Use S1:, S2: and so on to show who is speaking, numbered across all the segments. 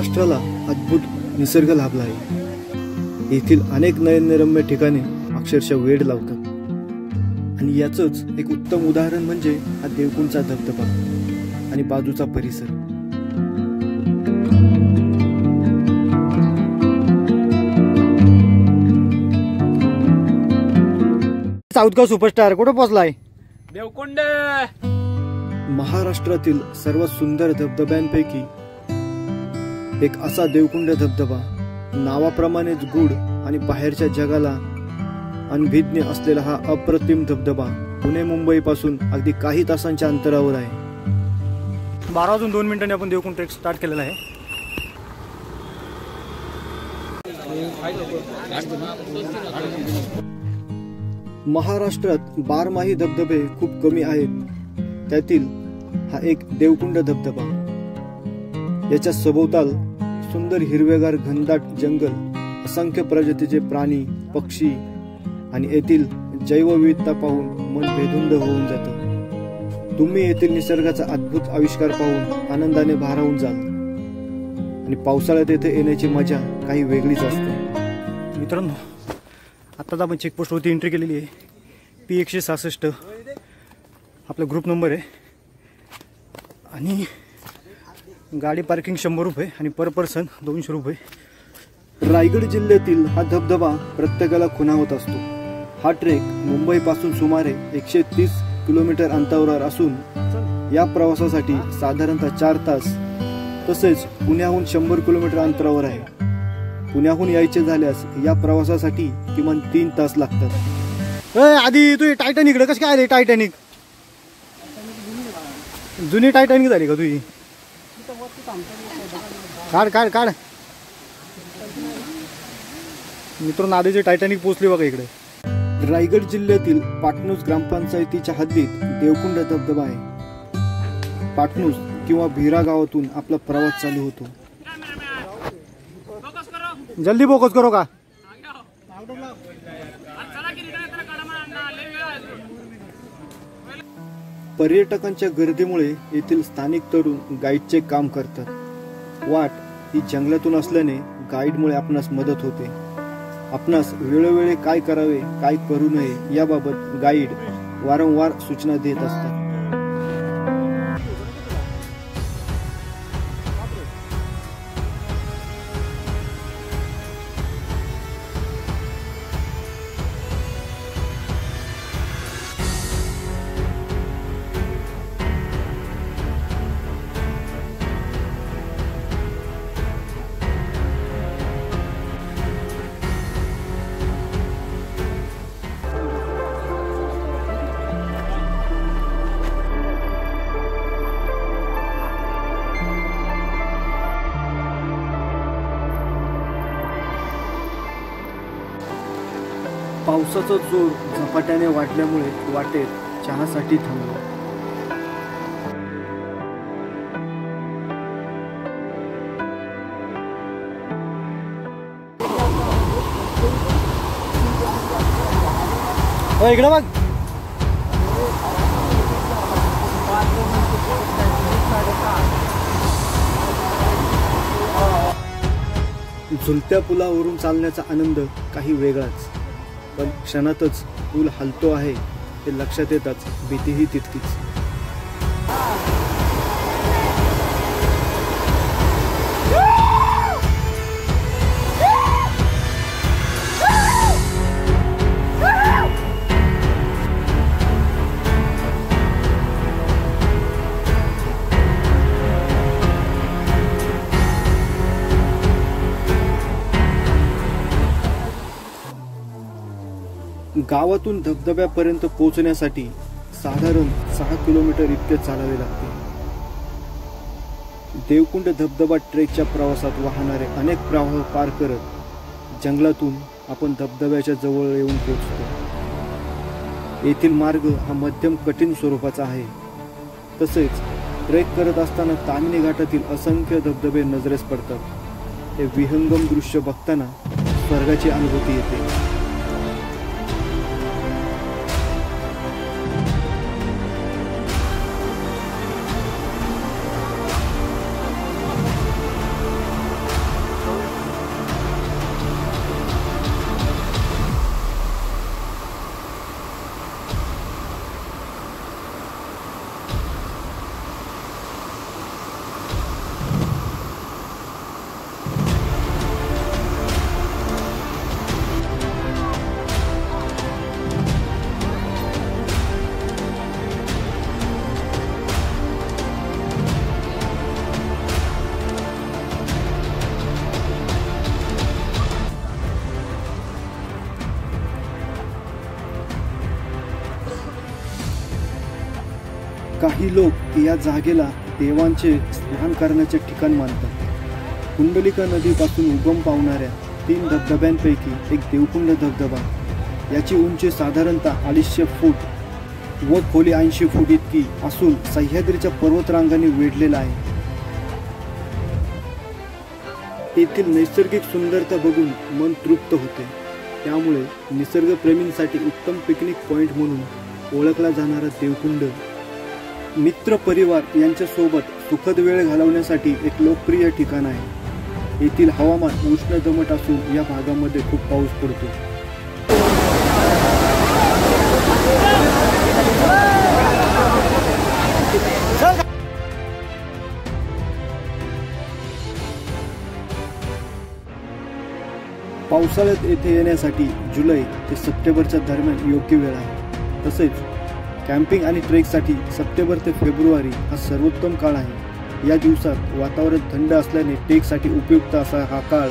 S1: महाराष्ट्राला अद्भुत निसर्ग लाभला आहे। येथील अनेक नयनरम्य ठिकाणे अक्षरशः वेड लावतात आणि याचंच एक उत्तम उदाहरण म्हणजे हा देवकुंडचा धबधबा आणि बाजूचा परिसर।
S2: साऊथगाव सुपरस्टार कुठे पोहोचलाय?
S3: देवकुंड
S1: महाराष्ट्रातील सर्वात सुंदर धबधब्यांपैकी एक असा देवकुंड धबधबा, नावाप्रमाणेच गूढ आणि बाहेरच्या जगाला अनभिज्ञ असलेला हा अप्रतिम धबधबा पुणे मुंबई पासून अगदी काही तासांच्या अंतरावर आहे।
S2: 12:02 आपण देवकुंड ट्रेक स्टार्ट केलेला आहे।
S1: महाराष्ट्रात बारमाही धबधबे खूप कमी आहेत, त्यातील हा एक देवकुंड धबधबा। याच्या सभोवताल सुंदर हिरवेगार घनदाट जंगल, असंख्य प्रजातीचे प्राणी पक्षी आणि येथील जैवविविधता पाहून मन बेधुंद होऊन जातं। तुम्ही येथील निसर्गाचा अद्भुत आविष्कार पाहून आनंदाने भारावून जाल आणि पावसाळ्यात येथे येण्याची मजा काही वेगळीच असते।
S2: मित्रांनो, आत्ताच आपण चेकपोस्टवरती एंट्री केलेली आहे। P166 आपला ग्रुप नंबर आहे आणि गाडी पार्किंग 100 रुपये आणि पर पर्सन 200 रुपये।
S1: रायगड जिल्ह्यातील हा धबधबा प्रत्येकाला खुणावत असतो। हा ट्रेक मुंबई पासून सुमारे 130 किलोमीटर अंतरावर असून या प्रवासासाठी साधारणतः 4 तास, तसेच पुण्याहून 100 किलोमीटर अंतरावर आहे। पुण्याहून यायचे झाल्यास या प्रवासासाठी किमान 3 तास लागतात।
S2: आधी तू टायटॅनिक कसं काय आले? टायटॅनिक जुनी टायटॅनिक झाली का तुझी? काढ काढ काढ मित्रांनो, आधीचे टायटॅनिक पोहोचले बघा इकडे।
S1: रायगड जिल्ह्यातील पाटणूस ग्रामपंचायतीच्या हद्दीत देवकुंड धबधबा आहे। पाटणूस किंवा भिरा गावातून आपला प्रवास चालू होतो।
S2: जल्दी फोकस करो का?
S1: पर्यटकांच्या गर्दीमुळे येथील स्थानिक तरुण गाईडचे काम करतात। वाट ही जंगलातून असल्याने गाईडमुळे आपणास मदत होते। आपणास वेळोवेळी काय करावे काय करू नये याबाबत गाईड वारंवार सूचना देत असतात। पावसाचा जोर झपाट्याने वाढल्यामुळे वाटेत चहासाठी थांबलो।
S2: इकडे बघ,
S1: झुलत्या पुलावरून चालण्याचा आनंद काही वेगळाच, पण क्षणातच पूल हलतो आहे हे लक्षात येताच भीतीही तितकीच। गावातून धबधब्यापर्यंत पोहोचण्यासाठी साधारण 6 किलोमीटर इतके चालावे लागते। देवकुंड धबधबा ट्रेकच्या प्रवासात वाहणारे अनेक प्रवाह पार करत जंगलातून आपण धबधब्याच्या जवळ येऊन पोहोचतो। येथील मार्ग हा मध्यम कठीण स्वरूपाचा आहे। तसेच ट्रेक करत असताना तामिनी घाटातील असंख्य धबधबे नजरेस पडतात। हे विहंगम दृश्य बघताना स्वर्गाची अनुभूती येते। काही लोक या जागेला देवांचे स्नान करण्याचे ठिकाण मानतात. कुंडलिका नदीपासून उगम पावणाऱ्या 3 धबधब्यांपैकी एक देवकुंड धबधबा. याची उंची साधारणतः 250 फूट व खोली 80 फूट इतकी असून सह्याद्रीच्या पर्वतरांगांनी वेढलेला आहे. येथील नैसर्गिक सुंदरता बघून मन तृप्त होते. त्यामुळे निसर्गप्रेमींसाठी उत्तम पिकनिक पॉइंट म्हणून ओळखला जाणारा देवकुंड मित्र परिवार यांच्यासोबत सुखद वेळ घालवण्यासाठी एक लोकप्रिय ठिकाण आहे. येथील हवामान उष्ण दमट असून या भागामध्ये खूप पाऊस पडतो. पावसाळ्यात येथे येण्यासाठी जुलै ते सप्टेंबरच्या दरम्यान योग्य वेळ आहे. तसेच कॅम्पिंग आणि ट्रेकसाठी सप्टेंबर ते फेब्रुवारी हा सर्वोत्तम काळ आहे. या दिवसात वातावरण थंड असल्याने ट्रेकसाठी उपयुक्त असा हा काळ.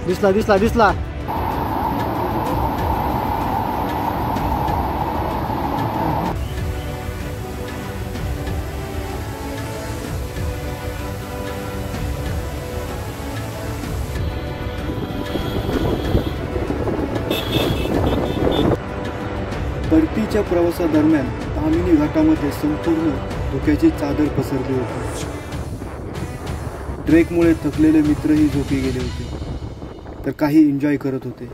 S2: दिसला
S1: परतीच्या प्रवासादरम्यान तामिनी घाटामध्ये संपूर्ण धुक्याची चादर पसरली होती. ट्रेकमुळे थकलेले मित्रही झोपी गेले होते, तर काही एन्जॉय करत होते.